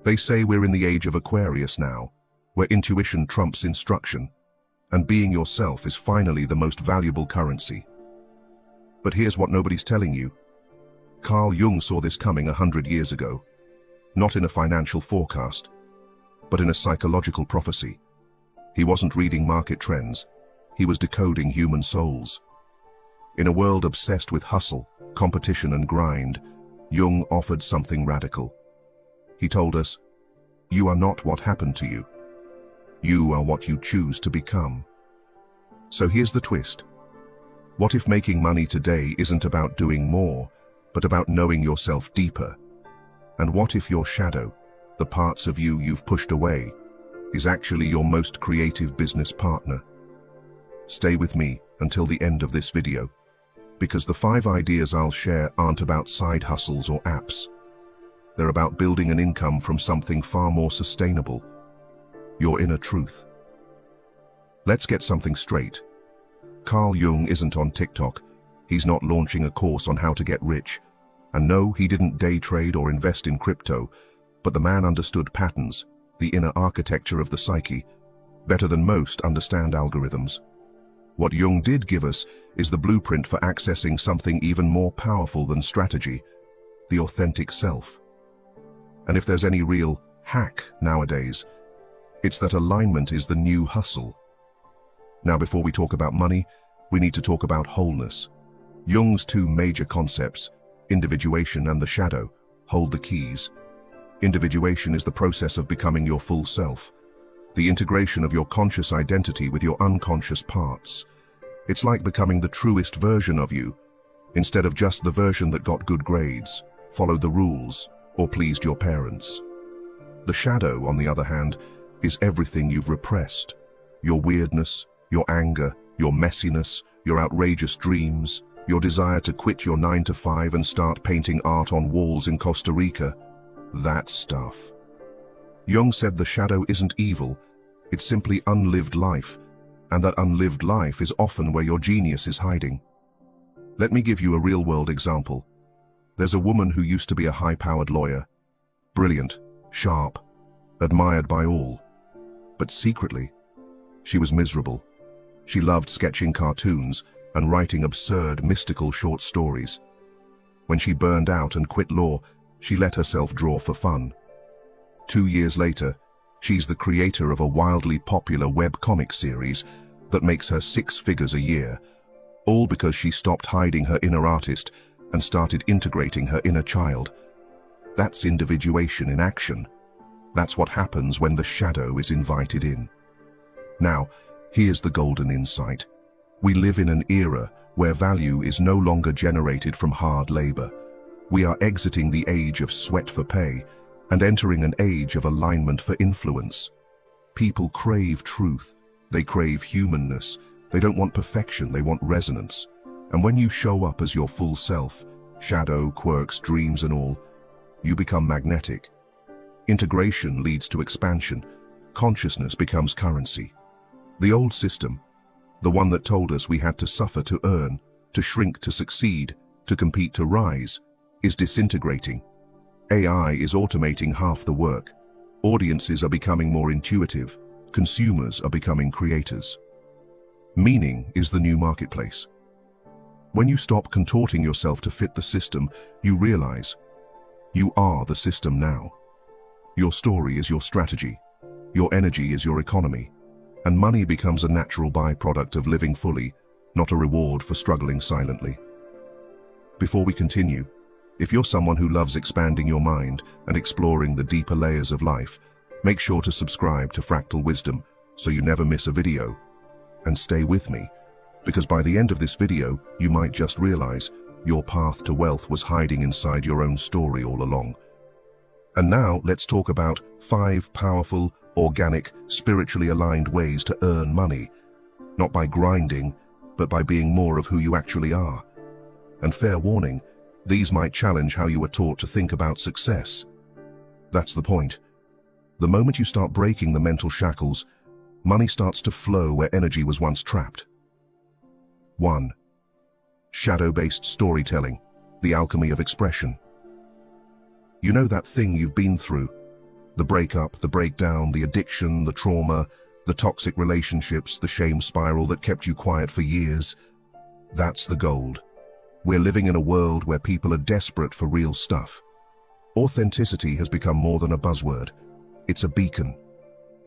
They say we're in the age of Aquarius now, where intuition trumps instruction, and being yourself is finally the most valuable currency. But here's what nobody's telling you. Carl Jung saw this coming 100 years ago, not in a financial forecast, but in a psychological prophecy. He wasn't reading market trends, he was decoding human souls. In a world obsessed with hustle, competition and grind, Jung offered something radical. He told us, "You are not what happened to you. You are what you choose to become." So here's the twist. What if making money today isn't about doing more, but about knowing yourself deeper? And what if your shadow, the parts of you you've pushed away, is actually your most creative business partner? Stay with me until the end of this video, because the 5 ideas I'll share aren't about side hustles or apps. They're about building an income from something far more sustainable, your inner truth. Let's get something straight. Carl Jung isn't on TikTok. He's not launching a course on how to get rich. And no, he didn't day trade or invest in crypto, but the man understood patterns, the inner architecture of the psyche, better than most understand algorithms. What Jung did give us is the blueprint for accessing something even more powerful than strategy, the authentic self. And if there's any real hack nowadays, it's that alignment is the new hustle. Now, before we talk about money, we need to talk about wholeness. Jung's 2 major concepts, individuation and the shadow, hold the keys. Individuation is the process of becoming your full self, the integration of your conscious identity with your unconscious parts. It's like becoming the truest version of you, instead of just the version that got good grades, followed the rules, or pleased your parents. The shadow, on the other hand, is everything you've repressed. Your weirdness, your anger, your messiness, your outrageous dreams, your desire to quit your 9-to-5 and start painting art on walls in Costa Rica. That stuff. Jung said the shadow isn't evil, it's simply unlived life, and that unlived life is often where your genius is hiding. Let me give you a real-world example. There's a woman who used to be a high-powered lawyer, brilliant, sharp, admired by all. But secretly, she was miserable. She loved sketching cartoons and writing absurd, mystical short stories. When she burned out and quit law, she let herself draw for fun. 2 years later, she's the creator of a wildly popular webcomic series that makes her 6 figures a year, all because she stopped hiding her inner artist and started integrating her inner child. That's individuation in action. That's what happens when the shadow is invited in. Now, here's the golden insight. We live in an era where value is no longer generated from hard labor. We are exiting the age of sweat for pay and entering an age of alignment for influence. People crave truth. They crave humanness. They don't want perfection, they want resonance. And when you show up as your full self, shadow, quirks, dreams and all, you become magnetic. Integration leads to expansion. Consciousness becomes currency. The old system, the one that told us we had to suffer to earn, to shrink to succeed, to compete to rise, is disintegrating. AI is automating half the work. Audiences are becoming more intuitive. Consumers are becoming creators. Meaning is the new marketplace. When you stop contorting yourself to fit the system, you realize you are the system now. Your story is your strategy. Your energy is your economy. And money becomes a natural byproduct of living fully, not a reward for struggling silently. Before we continue, if you're someone who loves expanding your mind and exploring the deeper layers of life, make sure to subscribe to Fractal Wisdom so you never miss a video. And stay with me, because by the end of this video, you might just realize your path to wealth was hiding inside your own story all along. And now let's talk about 5 powerful, organic, spiritually aligned ways to earn money, not by grinding, but by being more of who you actually are. And fair warning, these might challenge how you were taught to think about success. That's the point. The moment you start breaking the mental shackles, money starts to flow where energy was once trapped. 1. Shadow-based storytelling, the alchemy of expression. You know that thing you've been through, The breakup, the breakdown, the addiction, the trauma, the toxic relationships, the shame spiral that kept you quiet for years. That's the gold. We're living in a world where people are desperate for real stuff. Authenticity has become more than a buzzword. It's a beacon.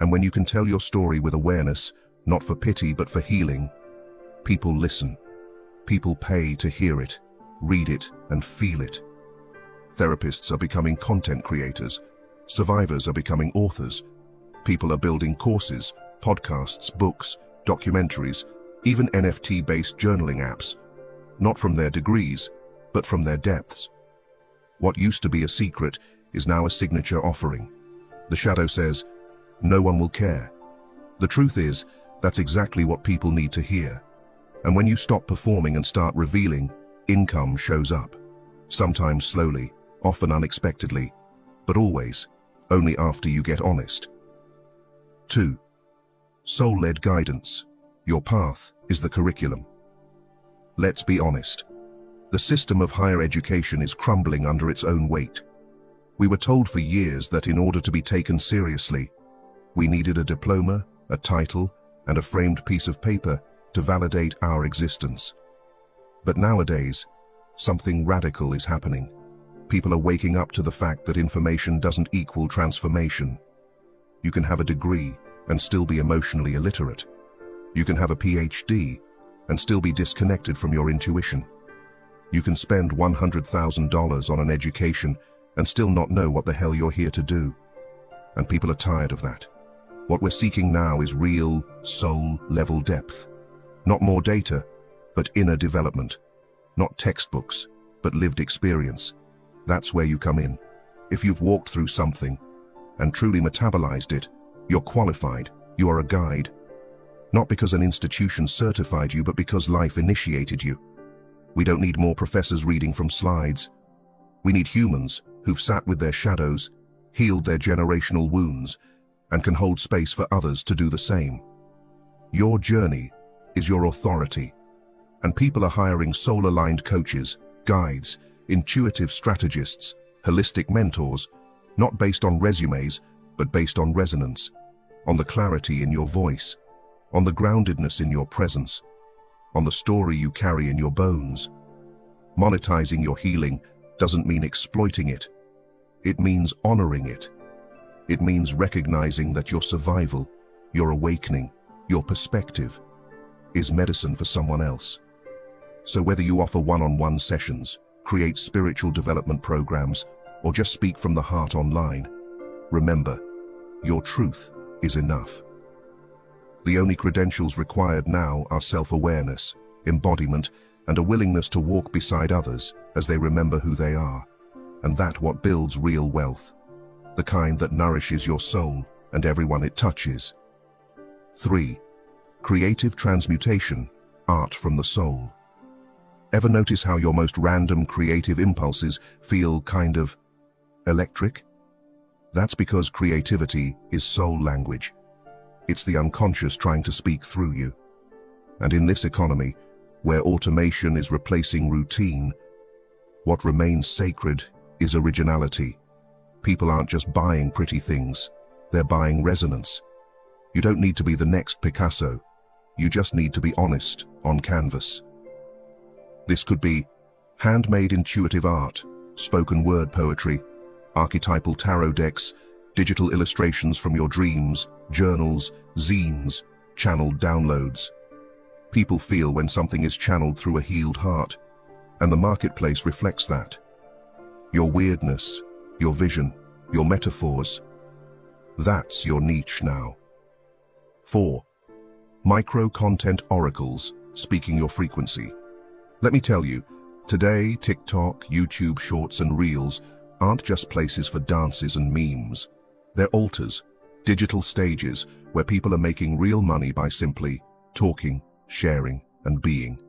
And when you can tell your story with awareness, not for pity but for healing, people listen. People pay to hear it, read it, and feel it. Therapists are becoming content creators. Survivors are becoming authors. People are building courses, podcasts, books, documentaries, even NFT-based journaling apps. Not from their degrees, but from their depths. What used to be a secret is now a signature offering. The shadow says, no one will care. The truth is, that's exactly what people need to hear. And when you stop performing and start revealing, income shows up. Sometimes slowly, often unexpectedly, but always, only after you get honest. 2. Soul-led guidance. Your path is the curriculum. Let's be honest. The system of higher education is crumbling under its own weight. We were told for years that in order to be taken seriously, we needed a diploma, a title, and a framed piece of paper to validate our existence. But nowadays, something radical is happening. People are waking up to the fact that information doesn't equal transformation. You can have a degree and still be emotionally illiterate. You can have a PhD and still be disconnected from your intuition. You can spend $100,000 on an education and still not know what the hell you're here to do. And people are tired of that. What we're seeking now is real, soul-level depth. Not more data, but inner development. Not textbooks, but lived experience. That's where you come in. If you've walked through something and truly metabolized it, you're qualified, you are a guide. Not because an institution certified you, but because life initiated you. We don't need more professors reading from slides. We need humans who've sat with their shadows, healed their generational wounds, and can hold space for others to do the same. Your journey is your authority, and people are hiring soul-aligned coaches, guides, intuitive strategists, holistic mentors, not based on resumes, but based on resonance, on the clarity in your voice, on the groundedness in your presence, on the story you carry in your bones. Monetizing your healing doesn't mean exploiting it. It means honoring it. It means recognizing that your survival, your awakening, your perspective is medicine for someone else. So whether you offer one-on-one sessions, create spiritual development programs, or just speak from the heart online, remember, your truth is enough. The only credentials required now are self-awareness, embodiment, and a willingness to walk beside others as they remember who they are. And that's what builds real wealth, the kind that nourishes your soul and everyone it touches. 3. Creative transmutation, art from the soul. Ever notice how your most random creative impulses feel kind of electric? That's because creativity is soul language. It's the unconscious trying to speak through you. And in this economy, where automation is replacing routine, what remains sacred is originality. People aren't just buying pretty things, they're buying resonance. You don't need to be the next Picasso. You just need to be honest on canvas. This could be handmade intuitive art, spoken word poetry, archetypal tarot decks, digital illustrations from your dreams, journals, zines, channeled downloads. People feel when something is channeled through a healed heart, and the marketplace reflects that. Your weirdness, your vision, your metaphors, that's your niche now. 4. Micro-content oracles, speaking your frequency. Let me tell you, today TikTok, YouTube Shorts and Reels aren't just places for dances and memes. They're altars, digital stages where people are making real money by simply talking, sharing, and being.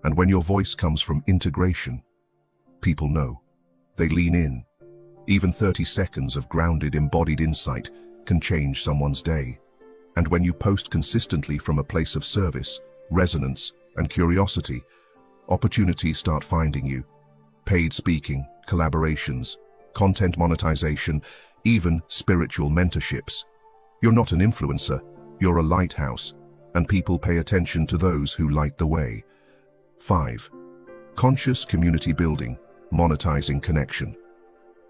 And when your voice comes from integration, people know. They lean in. Even 30 seconds of grounded, embodied insight can change someone's day. And when you post consistently from a place of service, resonance, and curiosity, opportunities start finding you. Paid speaking, collaborations, content monetization, even spiritual mentorships. You're not an influencer, you're a lighthouse, and people pay attention to those who light the way. 5. Conscious community building, monetizing connection.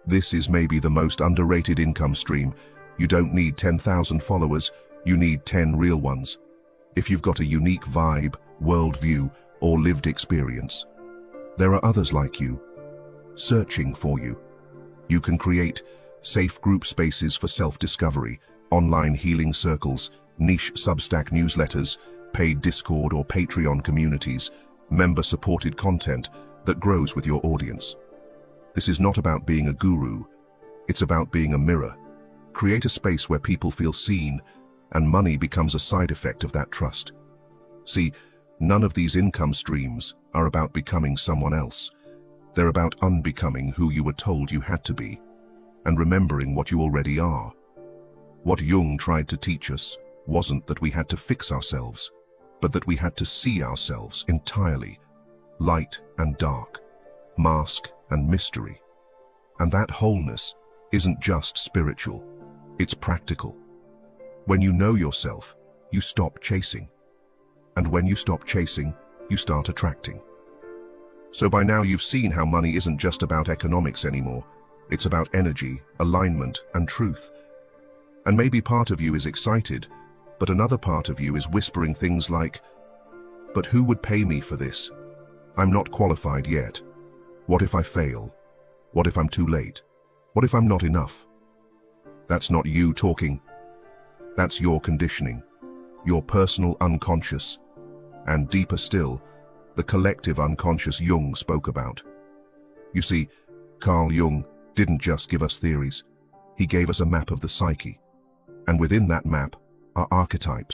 This is maybe the most underrated income stream. You don't need 10,000 followers, you need 10 real ones. If you've got a unique vibe, worldview, or lived experience, there are others like you, searching for you. You can create safe group spaces for self-discovery, online healing circles, niche Substack newsletters, paid Discord or Patreon communities, member-supported content that grows with your audience. This is not about being a guru, it's about being a mirror. Create a space where people feel seen, and money becomes a side effect of that trust. See, none of these income streams are about becoming someone else. They're about unbecoming who you were told you had to be, and remembering what you already are. What Jung tried to teach us wasn't that we had to fix ourselves, but that we had to see ourselves entirely, light and dark, mask and mystery. And that wholeness isn't just spiritual, it's practical. When you know yourself, you stop chasing. And when you stop chasing, you start attracting. So by now you've seen how money isn't just about economics anymore. It's about energy, alignment, and truth. And maybe part of you is excited, but another part of you is whispering things like, "But who would pay me for this? I'm not qualified yet. What if I fail? What if I'm too late? What if I'm not enough?" That's not you talking. That's your conditioning, your personal unconscious, and deeper still, the collective unconscious Jung spoke about. You see, Carl Jung didn't just give us theories. He gave us a map of the psyche. And within that map are archetypes.